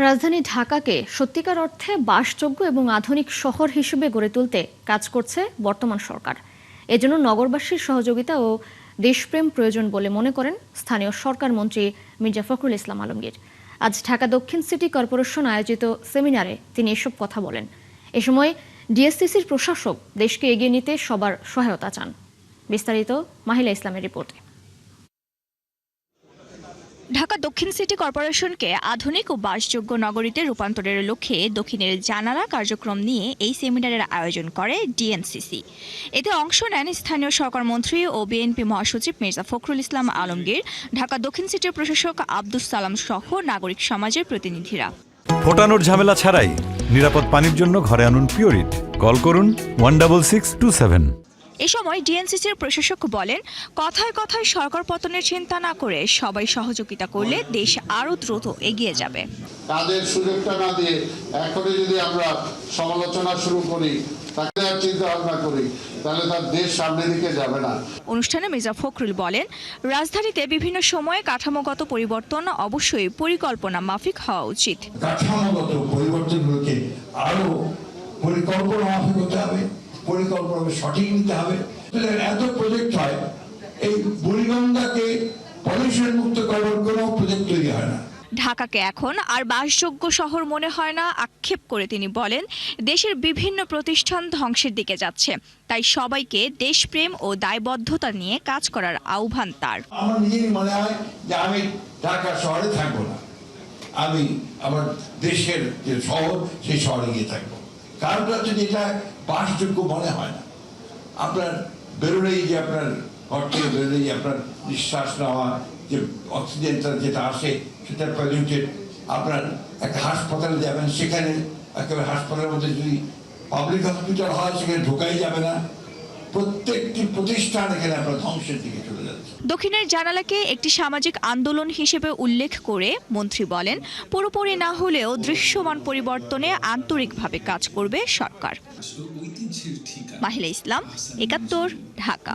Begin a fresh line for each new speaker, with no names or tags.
রাজধানী ঢাকাকে সত্যিকার অর্থে বাসযোগ্য এবং আধুনিক শহর হিসেবে গড়ে তুলতে কাজ করছে বর্তমান সরকার। এজন্য নগরবাসীর সহযোগিতা ও দেশপ্রেম প্রয়োজন বলে মনে করেন স্থানীয় সরকার মন্ত্রী মির্জা ফখরুল ইসলাম আলমগীর। আজ ঢাকা দক্ষিণ সিটি কর্পোরেশন আয়োজিত সেমিনারে তিনি এসব কথা বলেন। এ সময় ডিএসসিসির প্রশাসক দেশকে এগিয়ে নিতে সবার সহায়তা চান। বিস্তারিত মাহিলা ইসলামের রিপোর্টে।
ঢাকা দক্ষিণ সিটি কর্পোরেশনকে আধুনিক ও বাসযোগ্য নগরীতে রূপান্তরের লক্ষ্যে দক্ষিণের জানালা কার্যক্রম নিয়ে এই সেমিনারের আয়োজন করে ডিএনসিসি। এতে অংশ নেন স্থানীয় সরকার মন্ত্রী ও বিএনপি মহাসচিব মির্জা ফখরুল ইসলাম আলমগীর, ঢাকা দক্ষিণ সিটির প্রশাসক আব্দুস সালাম সহ নাগরিক সমাজের প্রতিনিধিরা।
ফোটানোর ঝামেলা ছাড়াই নিরাপদ পানির জন্য ঘরে আনুন পিওরিট। কল করুন 16627।
এ সময় ডিএনসিসির প্রশাসক বলেন, কথায় কথায় সরকার পতনের চিন্তা না করে সবাই সহযোগিতা করলে দেশ আরও দ্রুত এগিয়ে যাবে।
তাদের সুযোগটা না দিয়ে এখনই যদি আমরা সমালোচনা শুরু করি, তাকে আর চিন্তা ভাবনা করি, তাহলে তার দেশ সামনের দিকে যাবে না।
অনুষ্ঠানে মির্জা ফখরুল বলেন, রাজধানীতে বিভিন্ন সময়ে কাঠামোগত পরিবর্তন অবশ্যই পরিকল্পনা মাফিক হওয়া উচিত।
কাঠামোগত পরিবর্তনগুলোকে আরো পরিকল্পনা মাফিক হতে হবে, পরিকল্পনা সঠিক নিতে হবে। এত প্রজেক্ট হয়, এই বুড়িগঙ্গাকে পলিউশন মুক্ত করার কোনো প্রজেক্ট তৈরি হয় না।
ঢাকাকে এখন আর বাসযোগ্য শহর মনে হয় না আক্ষেপ করে তিনি বলেন, দেশের বিভিন্ন প্রতিষ্ঠান ধ্বংসের দিকে যাচ্ছে, তাই সবাইকে দেশপ্রেম ও দায়বদ্ধতা নিয়ে কাজ করার আহ্বান তার।
আমার নিজেরই মনে হয় যে আমি ঢাকা শহরে থাকবো না, আমি আমার দেশের যে শহর সেই শহরে গিয়ে থাকবো। কারণটা হচ্ছে যেটা বাসযোগ্য মনে হয় না। আপনার বেরোলেই যে আপনার ঘর থেকে বেরোলেই আপনার নিঃশ্বাস নেওয়া যে অক্সিজেনটা যেটা আসে সেটা পলিউটেড। আপনার একটা হাসপাতালে যাবেন, সেখানে একেবারে হাসপাতালের মধ্যে যদি পাবলিক হসপিটাল হয় সেখানে ঢোকাই যাবে না। প্রত্যেকটি প্রতিষ্ঠান এখানে আপনার ধ্বংসের দিকে চলে যাচ্ছে।
দক্ষিণের জানালাকে একটি সামাজিক আন্দোলন হিসেবে উল্লেখ করে মন্ত্রী বলেন, পুরোপুরি না হলেও দৃশ্যমান পরিবর্তনে আন্তরিকভাবে কাজ করবে সরকার। মাহিলা ইসলাম, ৭১, ঢাকা।